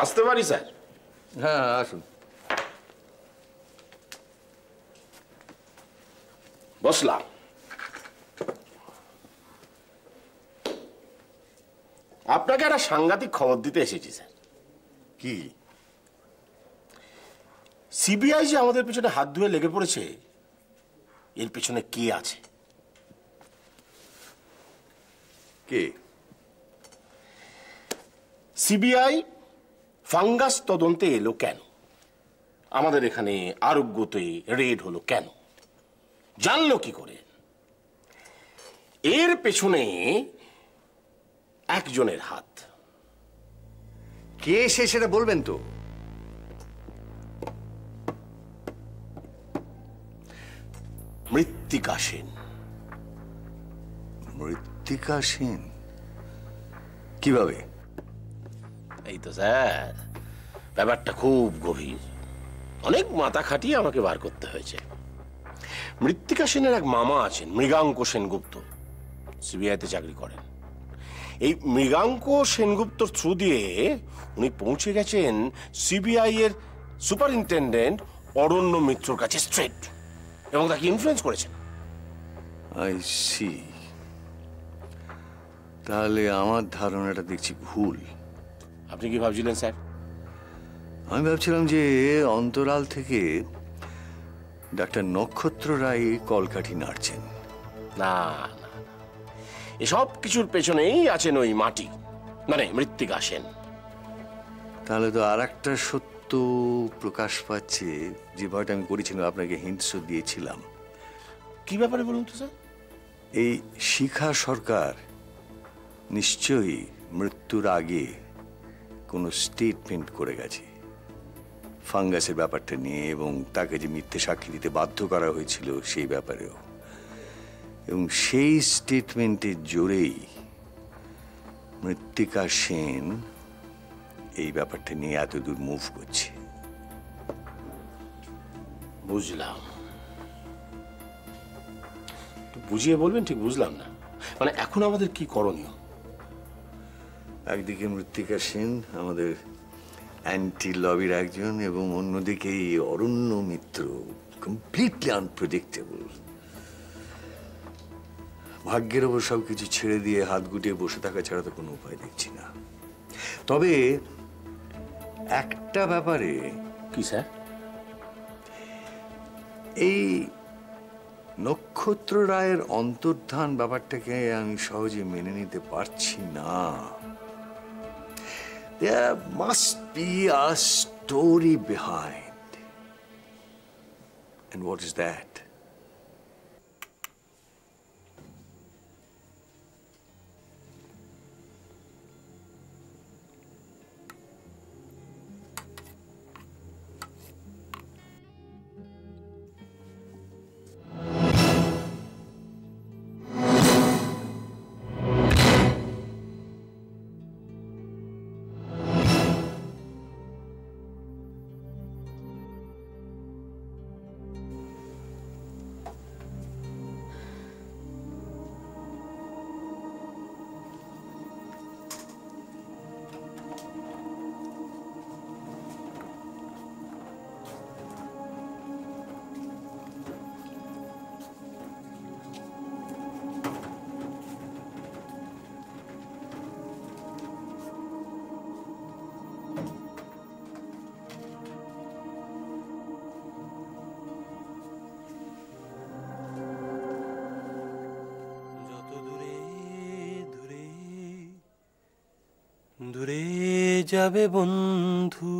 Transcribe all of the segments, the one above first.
আসতে পারি স্যার? হ্যাঁ, আসুন। বসলাম। আপনাকে একটা সাংঘাতিক খবর দিতে এসেছি স্যার। কি? সিবিআই যে আমাদের পেছনে হাত ধুয়ে লেগে পড়েছে, এর পেছনে কে আছে? কে? সিবিআই ফাঙ্গাস তদন্তে এলো কেন? আমাদের এখানে আরোগ্যতে রেড হলো কেন? জানলো কি করে? এর পেছনে একজনের হাত। কে সে সেটা বলবেন তো? মৃত্তিকা সেন। মৃত্তিকা সেন? কিভাবে? এই তো স্যার, ব্যাপারটা খুব গভীর। অনেক মাথা খাটিয়ে আমাকে বার করতে হয়েছে। মৃত্তিকা সেনের এক মামা আছেন, মৃগাঙ্ক সেনগুপ্ত, সিবিআইতে চাকরি করেন। এই মৃগাঙ্ক সেনগুপ্তর থ্রু দিয়ে উনি পৌঁছে গেছেন সিবিআই এর সুপারিনটেন্ডেন্ট অরণ্য মিত্রর কাছে স্ট্রেট, এবং তাকে ইনফ্লুয়েন্স করেছেন। I see. তাহলে আমার ধারণাটা দেখছি ভুল। আপনি কি ভাবছিলেন স্যার? আমি ভাবছিলাম যে অন্তরাল থেকে ডাক্তার নক্ষত্র রায় কলকাঠি নাড়ছেন। না না, এসব কিছুর পেছনেই আছেন ওই মাটি, মানে মৃত্তিকা সেন। তাহলে তো আর একটা সত্য প্রকাশ পাচ্ছে, যে ভয়টা আমি করেছিলাম, আপনাকে হিন্টসও দিয়েছিলাম। কি ব্যাপারে বলুন তো স্যার? এই শিখা সরকার নিশ্চয়ই মৃত্যুর আগে কোনো স্টেটমেন্ট করে গেছে ফাঙ্গাসের ব্যাপারটা নিয়ে, এবং তাকে যে মিথ্যে সাক্ষী দিতে বাধ্য করা হয়েছিল সেই ব্যাপারেও। এবং সেই স্টেটমেন্টের জোরেই মৃত্তিকা সেন এই ব্যাপারটা নিয়ে এত দূর মুভ করছে। বুঝলাম। বুঝিয়ে বলবেন, ঠিক বুঝলাম না। মানে এখন আমাদের কি করণীয়? একদিকে মৃত্তিকা সেন আমাদের অ্যান্টি লবির একজন, এবং অন্যদিকে এই অরণ্য মিত্র, কমপ্লিটলি আনপ্রেডিক্টেবল। ভাগ্যের ওপর সবকিছু ছেড়ে দিয়ে হাত গুটিয়ে বসে থাকা ছাড়া তো কোনো উপায় দেখছি না। তবে একটা ব্যাপারে। কি স্যার? এই নক্ষত্র রায়ের অন্তর্ধান ব্যাপারটাকে আমি সহজে মেনে নিতে পারছি না। There must be a story behind. And what is that? দূরে যাবে বন্ধু,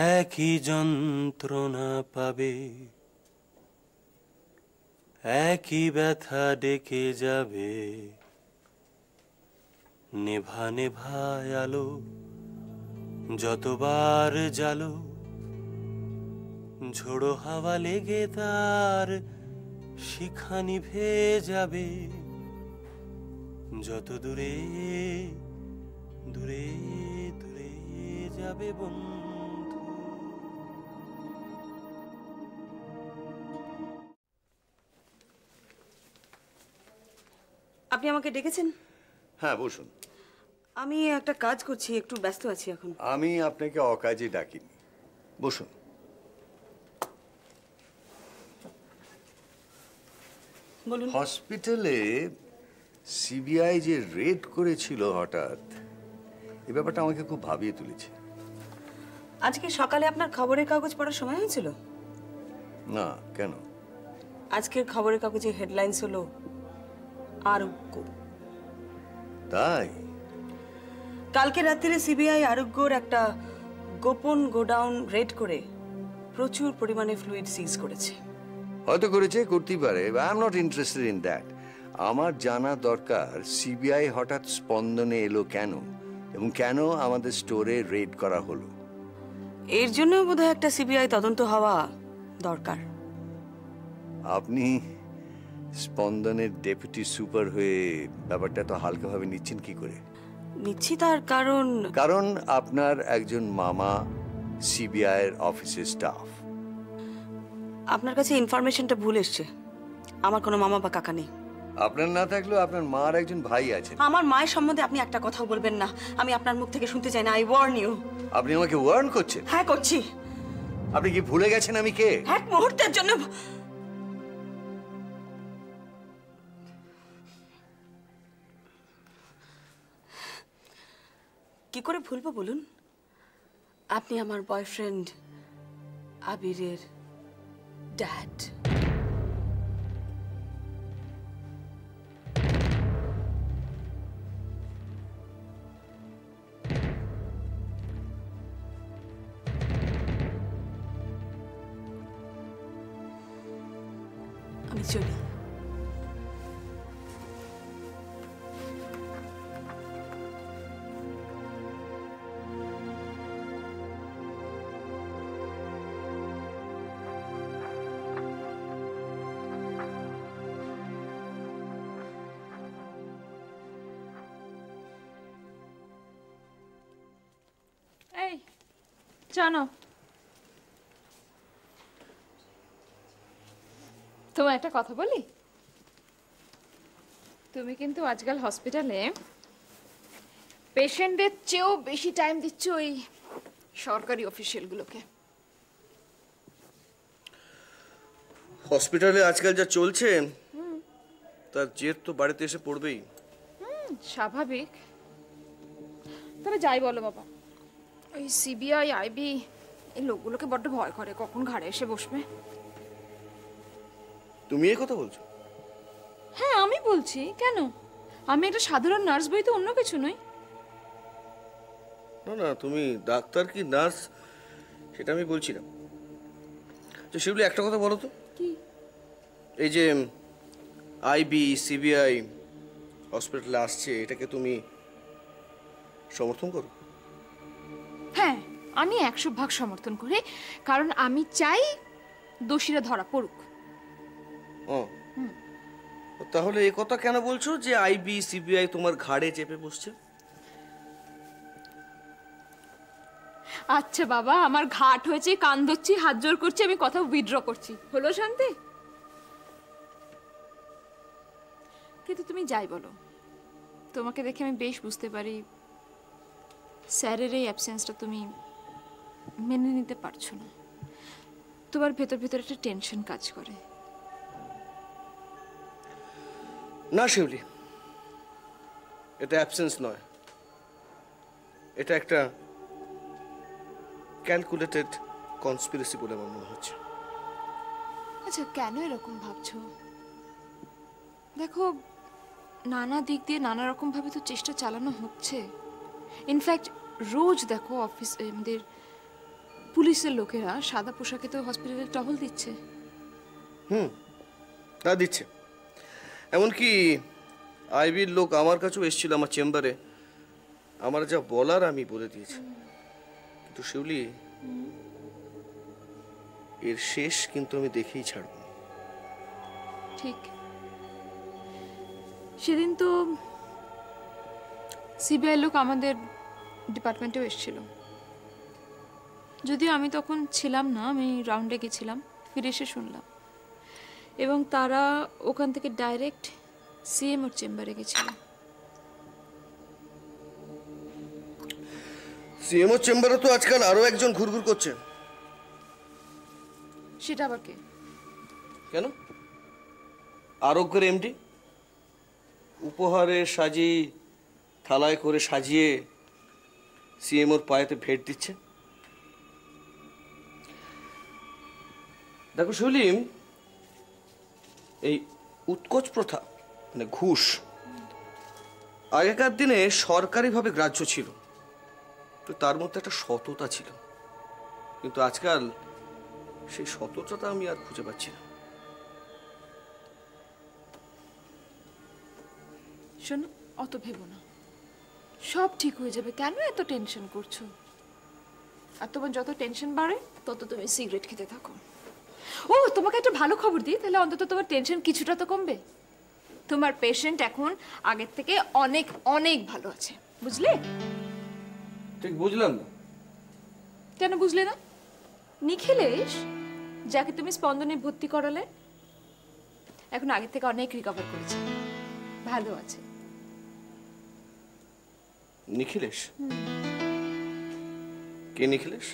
একই যন্ত্রণা পাবে, একই ব্যথা ডেকে যাবে। নেভা নেভা আলো যতবার জ্বালো, ঝোড়ো হাওয়া লেগে তার শিখা নিভে যাবে। যত দূরে দূরে দূরে যাবে বন্ধু। আপনি আমাকে ডেকেছেন? হ্যাঁ, বসুন। আমি একটা কাজ করছি, একটু ব্যস্ত আছি এখন। আমি আপনাকে অকাজে ডাকিনি, বসুন। বলুন। হসপিটালে সিবিআই যে রেড করেছিল হঠাৎ, এই ব্যাপারটা আমাকে খুব ভাবিয়ে তুলেছে। আজকে সকালে আপনার খবরের কাগজ পড়ার সময় হয়েছিল? না, কেন? আজকের খবরের কাগজে হেডলাইন্স হলো আরোগ্য। তাই? কালকে রাত্রিরে সিবিআই আরোগ্যর একটা গোপন গোডাউন রেড করে প্রচুর পরিমাণে ফ্লুইড সিজ করেছে। হয়তো করেছে, করতেই পারে। I am not interested in that. আমার জানা দরকার সিবিআই হঠাৎ স্পন্দনে এলো কেন, এবং কেন আমাদের স্টোরে রেড করা হলো। এর জন্য বোধহয় একটা সিবিআই তদন্ত হওয়া দরকার। আপনি স্পন্দনের ডেপুটি সুপার হয়ে ব্যাপারটা তো হালকাভাবে নিচ্ছেন কি করে? নিচ্ছি তার কারণ কারণ আপনার একজন মামা সিবিআই এর অফিসের স্টাফ। আপনার কাছে ইনফরমেশনটা ভুল এসছে। আমার কোনো মামা বা কাকা নেই। আপনার না থাকলেও আপনার মার একজন ভাই আছেন। আমার মায়ের সম্বন্ধে আপনি একটা কথাও বলবেন না। আমি আপনার মুখ থেকে শুনতে চাই না। I warn you. আপনি আমাকে ওয়ার্ন করছেন? হ্যাঁ, করছি। আপনি কি ভুলে গেছেন আমি কে? এক মুহূর্তের জন্য কি করে ভুলবো বলুন? আপনি আমার বয়ফ্রেন্ড আবিরের ড্যাড। আমি চলি। এই জানো, তোমার একটা কথা বলি। তুমি কিন্তু আজকাল হসপিটালে পেশেন্টদের চেয়েও বেশি টাইম দিচ্ছ ওই সরকারি অফিসিয়ালগুলোকে। হসপিটালে আজকাল যা চলছে তার জের তো বাড়িতে এসে পড়বেই। স্বাভাবিক। তবে যাই বলো বাবা, ওই সিবিআই আইবি এই লোকগুলোকে বড্ড ভয় করে, কখন ঘাড়ে এসে বসবে। তুমি এই কথা বলছো? হ্যাঁ, আমি বলছি। কেন? আমি একটা সাধারণ নার্স বই, তো অন্য কিছু নই। না না, তুমি ডাক্তার কি নার্স সেটা আমি বলছি না। তো সেগুলি একটা কথা বলো তো, কি? এই যে আইবি সিবিআই হসপিটালে আসছে, এটাকে তুমি সমর্থন করো? হ্যাঁ, আমি 100% সমর্থন করি, কারণ আমি চাই দোষীরা ধরা পড়ুক। ও, তাহলে এই কথা কেন বলছো যে আইবি সিবিআই তোমার ঘাড়ে চেপে বসছে? আচ্ছা বাবা, আমার ঘাট হয়েছে, কান ধরছি, হাত জোর করছি, আমি কথা উইথড্র করছি। হলো শান্তি? কিন্তু তুমি যাই বলো, তোমাকে দেখে আমি বেশ বুঝতে পারি স্যারের এই অ্যাবসেন্সটা তুমি মেনে নিতে পারছো না। তোমার ভেতর ভেতর একটা টেনশন কাজ করে। না শিউলি, এটা অ্যাবসেন্স নয়, এটা একটা ক্যালকুলেটেড কনস্পিরেসি বলে আমার মনে হচ্ছে। আচ্ছা, কেন এরকম ভাবছো? দেখো, নানা দিক দিয়ে নানা রকম ভাবে তো চেষ্টা চালানো হচ্ছে। ইনফ্যাক্ট রোজ দেখো অফিস আমাদের পুলিশের লোকেরা সাদা পোশাকে তো হসপিটালে টহল দিচ্ছে। তা দিচ্ছে। এমনকি আইবির লোক আমার কাছেও এসেছিল আমার চেম্বারে, আমার যা বলার আমি বলে দিয়েছি। কিন্তু শিউলি, এর শেষ কিন্তু আমি দেখেই ছাড়ব। ঠিক। সেদিন তো সিবিআই লোক আমাদের ডিপার্টমেন্টেও এসেছিল, যদিও আমি তখন ছিলাম না, আমি রাউন্ডে গেছিলাম, ফিরে এসে শুনলাম। এবং তারা ওখান থেকে ডাইরেক্ট সিএম ওর চেম্বারে গেছিল। সিএমও চেম্বারে তো আজকাল আরো একজন ঘুরঘুর করছে। সেটা আবার কে? কেন? আরোগ্যের এমডি উপহারে থালায় করে সাজিয়ে সিএমওর পায়েতে ভেট দিচ্ছে। দেখো সলিম, এই উৎকোচ প্রথা মানে ঘুষ আগেকার দিনে সরকারিভাবে গ্রাহ্য ছিল, তো তার মধ্যে একটা সততা ছিল, কিন্তু আজকাল সেই সততাটা আমি আর খুঁজে পাচ্ছি না। শোনো, অত ভেবো না, সব ঠিক হয়ে যাবে। কেন এত টেনশন করছো? আর তোমার যত টেনশন বাড়ে তত তুমি সিগারেট খেতে থাকো। ও, তোমাকে একটা ভালো খবর দিই, তাহলে অন্তত তোমার টেনশন কিছুটা তো কমবে। তোমার পেশেন্ট এখন আগের থেকে অনেক অনেক ভালো আছে, বুঝলে? ঠিক বুঝলাম না। কেন বুঝলে না? নিখিলেশ, যাকে তুমি স্পন্দনে ভর্তি করালে, এখন আগের থেকে অনেক রিকভার করেছে, ভালো আছে। নিখিলেশ? কে নিখিলেশ?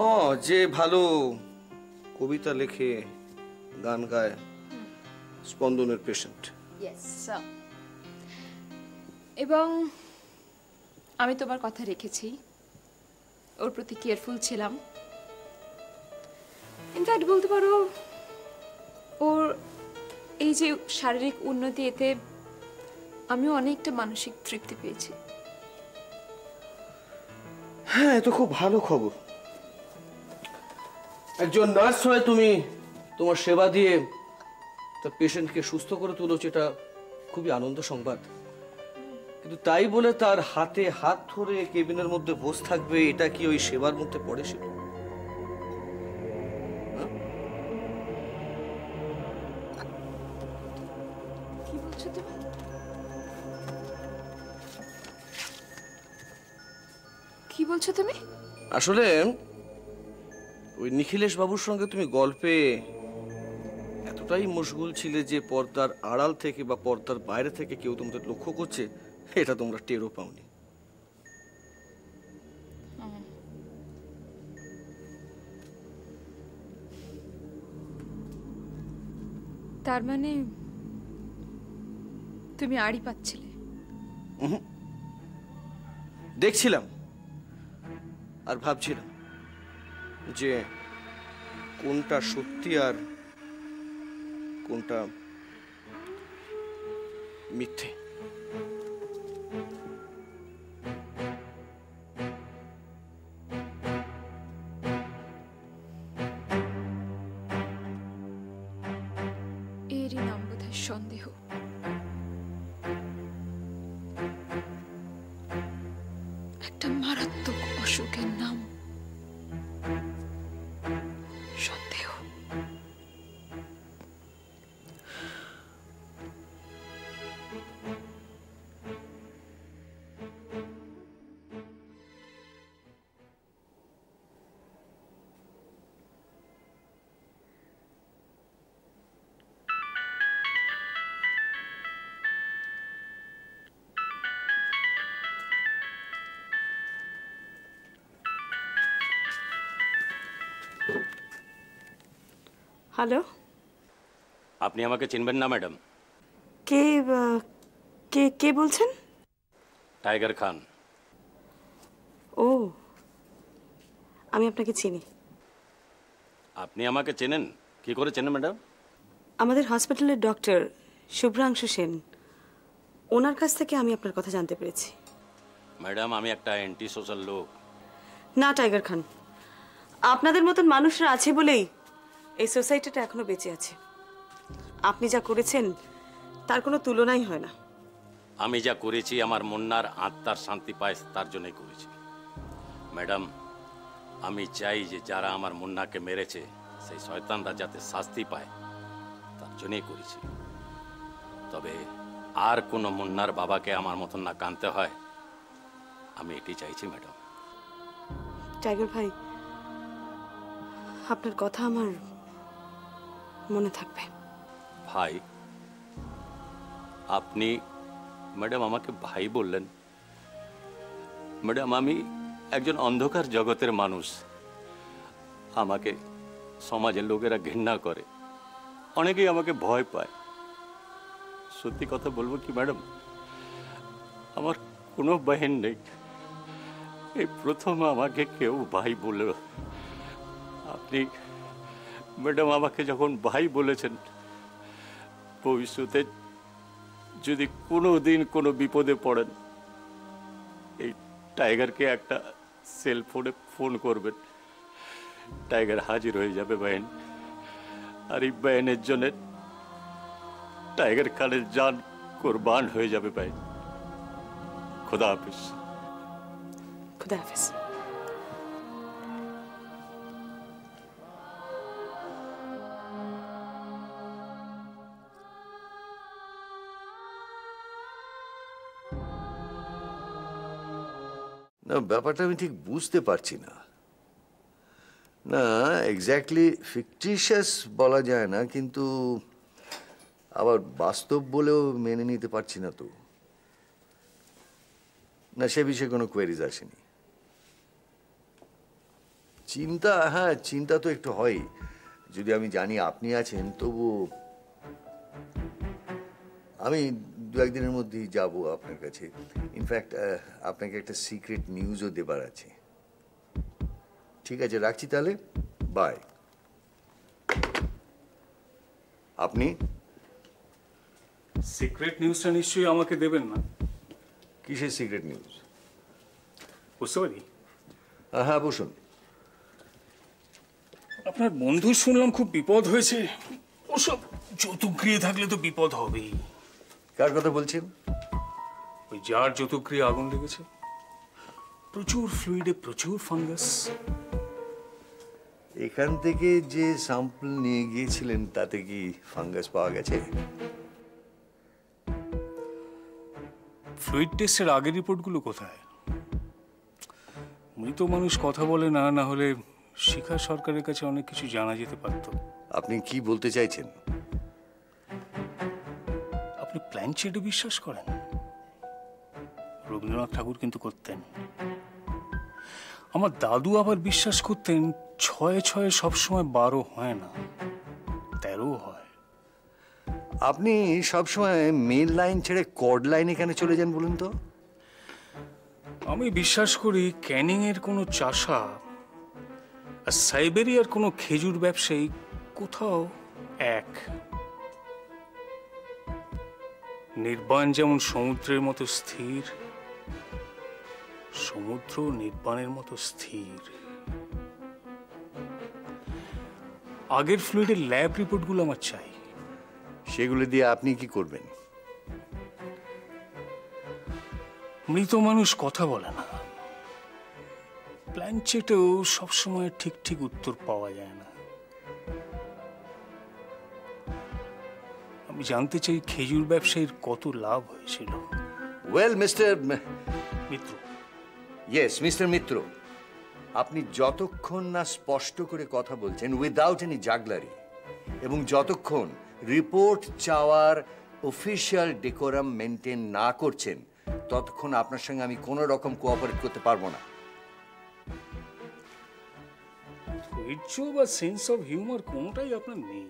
ও, যে ভালো কবিতা লেখে, গান গায়, স্পন্দনের পেশেন্ট। এবং আমি তোমার কথা রেখেছি, ওর প্রতি কেয়ারফুল ছিলাম। ইনফ্যাক্ট বলতে পারো ওর এই যে শারীরিক উন্নতি, এতে আমিও অনেকটা মানসিক তৃপ্তি পেয়েছি। হ্যাঁ, এ তো খুব ভালো খবর। একজন নার্স হয়ে তুমি তোমার সেবা দিয়ে তার পেশেন্টকে সুস্থ করে তুলেছো, এটা খুবই আনন্দ সংবাদ। কিন্তু তাই বলে তার হাতে হাত ধরে কেবিনের মধ্যে বসে থাকবে, এটা কি ওই সেবার মধ্যে পড়ে? সে কি বলছো তুমি? কি বলছো তুমি? আসলে ওই নিখিলেশ বাবুর সঙ্গে তুমি গল্পে এতটাই মশগুল ছিলে যে পর্দার আড়াল থেকে বা পর্দার বাইরে থেকে কেউ তোমাদের লক্ষ্য করছে, এটা তোমরা টেরও পাওনি। তার মানে তুমি আড়ি পাচ্ছিলে? দেখছিলাম আর ভাবছিলাম যে কোনটা সত্যি আর কোনটা মিথ্যে। এরই নাম বোধহয় সন্দেহ। একটা মারাত্মক অসুখের নাম সন্দেহ। হ্যালো, আপনি আমাকে চিনবেন না ম্যাডাম? কে কে কে বলছেন? টাইগার খান। ও, আমি আপনাকে চিনি। আপনি আমাকে চেনেন? কি করে চেনেন ম্যাডাম? আমাদের হসপিটালের ডক্টর শুভ্রাংশু সেন, ওনার কাছ থেকে আমি আপনার কথা জানতে পেরেছি। ম্যাডাম, আমি একটা অ্যান্টি সোশ্যাল লোক। না টাইগার খান, আপনাদের মতন মানুষরা আছে বলেই এই সোসাইটিটা এখনো বেঁচে আছে। আপনি যা করেছেন তার কোনো তুলনাই হয় না। আমি যা করেছি আমার মুন্নার আত্মার শান্তি পায়, তার জন্যই করেছি ম্যাডাম। আমি চাই যে যারা আমার মুন্নাকে মেরেছে সেই শয়তানরা যাতে শাস্তি পায়, তার জন্যই করেছি। তবে আর কোনো মুন্নার বাবাকে আমার মতন না কাঁদতে হয়, আমি এটি চাইছি ম্যাডাম। টাইগার ভাই, আপনার কথা আমার মনে থাকবে। ভাই? আপনি ম্যাডাম আমাকে ভাই বললেন? ম্যাডাম আমি একজন অন্ধকার জগতের মানুষ। আমাকে সমাজের লোকেরা ঘৃণা করে, অনেকেই আমাকে ভয় পায়। সত্যি কথা বলবো কি ম্যাডাম, আমার কোনো বাহিন নেই। এই প্রথম আমাকে কেউ ভাই বলল। আপনি ম্যাডাম আমাকে যখন ভাই বলেছেন, ভবিষ্যতে যদি কোনো দিন কোনো বিপদে পড়েন এই টাইগারকে একটা সেল ফোনে ফোন করবেন, টাইগার হাজির হয়ে যাবে বাহিন। আর এই বাহিনের জন্য টাইগার খানের জান কোরবান হয়ে যাবে বাহিন। খুদা হাফিজ। খুদা হাফেজ। না, ব্যাপারটা আমি ঠিক বুঝতে পারছি না। না, এক্স্যাক্টলি ফিকটিশিয়াস বলা যায় না, কিন্তু আবার বাস্তব বলেও মেনে নিতে পারছি না তো। না, সে বিষয়ে কোনো কোয়েরিজ আসেনি। চিন্তা, হ্যাঁ চিন্তা তো একটু হয়। যদি আমি জানি আপনি আছেন, তবু আমি দু একদিনের মধ্যেই যাব আপনার কাছে। ইনফ্যাক্ট আপনাকে একটা সিক্রেট নিউজও দেবার আছে। ঠিক আছে, রাখছি তাহলে, বাই। আপনি সিক্রেট নিউজটা নিশ্চয়ই আমাকে দেবেন না? কিসের সিক্রেট নিউজ? বুঝতে পারি। হ্যাঁ, বসুন। আপনার বন্ধু শুনলাম খুব বিপদ হয়েছে। ওসব যৌতুকক্রিয়া থাকলে তো বিপদ হবেই। কার কথা বলছেন? ওই যার যৌতুকক্রিয়া আগুন লেগেছে, প্রচুর ফ্লুইডে প্রচুর ফাঙ্গাস। এখান থেকে যে স্যাম্পল নিয়ে গিয়েছিলেন তাতে কি ফাঙ্গাস পাওয়া গেছে? ফ্লুইড টেস্টের আগের রিপোর্টগুলো কোথায়? মৃত মানুষ কথা বলে না, না হলে শিখা সরকারের কাছে অনেক কিছু জানা যেতে পারত। আপনি কি বলতে চাইছেন? আপনি প্ল্যানচেটে বিশ্বাস করেন? রবীন্দ্রনাথ ঠাকুর কিন্তু করতেন। আমার দাদু আবার বিশ্বাস করতেন 6-6 সবসময় 12 হয় না, 13 হয়। আপনি সবসময় মেন লাইন ছেড়ে কর্ড লাইনে কেন চলে যান বলুন তো? আমি বিশ্বাস করি ক্যানিং এর কোনো চাষা আর সাইবেরিয়ার কোনো খেজুর ব্যবসায়ী কোথাও এক। নির্বাণ যেমন সমুদ্রের মতো স্থির, সমুদ্র নির্বাণের মতো স্থির। আগের ফ্লুইডের ল্যাব রিপোর্টগুলো আমার চাই। সেগুলো দিয়ে আপনি কি করবেন? মৃত মানুষ কথা বলে না, প্ল্যানচেটেও সবসময় ঠিক ঠিক উত্তর পাওয়া যায় না। আমি জানতে চাই খেজুর ব্যবসায়ীর কত লাভ হয়েছিল। ওয়েল মিস্টার মিত্র, ইয়েস মিস্টার মিত্র, আপনি যতক্ষণ না স্পষ্ট করে কথা বলছেন উইদাউট এনি জাগলারি, এবং যতক্ষণ রিপোর্ট চাওয়ার অফিসিয়াল ডেকোরাম মেনটেন না করছেন, ততক্ষণ আপনার সঙ্গে আমি কোনো রকম কোঅপারেট করতে পারবো না। ধৈর্য বা সেন্স অফ হিউমার কোনোটাই আপনার নেই।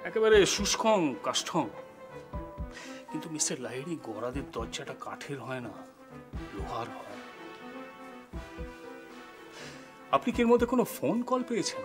একেবারে শুষ্কং কাষ্ঠং। কিন্তু মিস্টার লাহিড়ী, গড়াদের দরজাটা কাঠের হয় না, লোহার হয়। আপনি কি এর মধ্যে কোনো ফোন কল পেয়েছেন?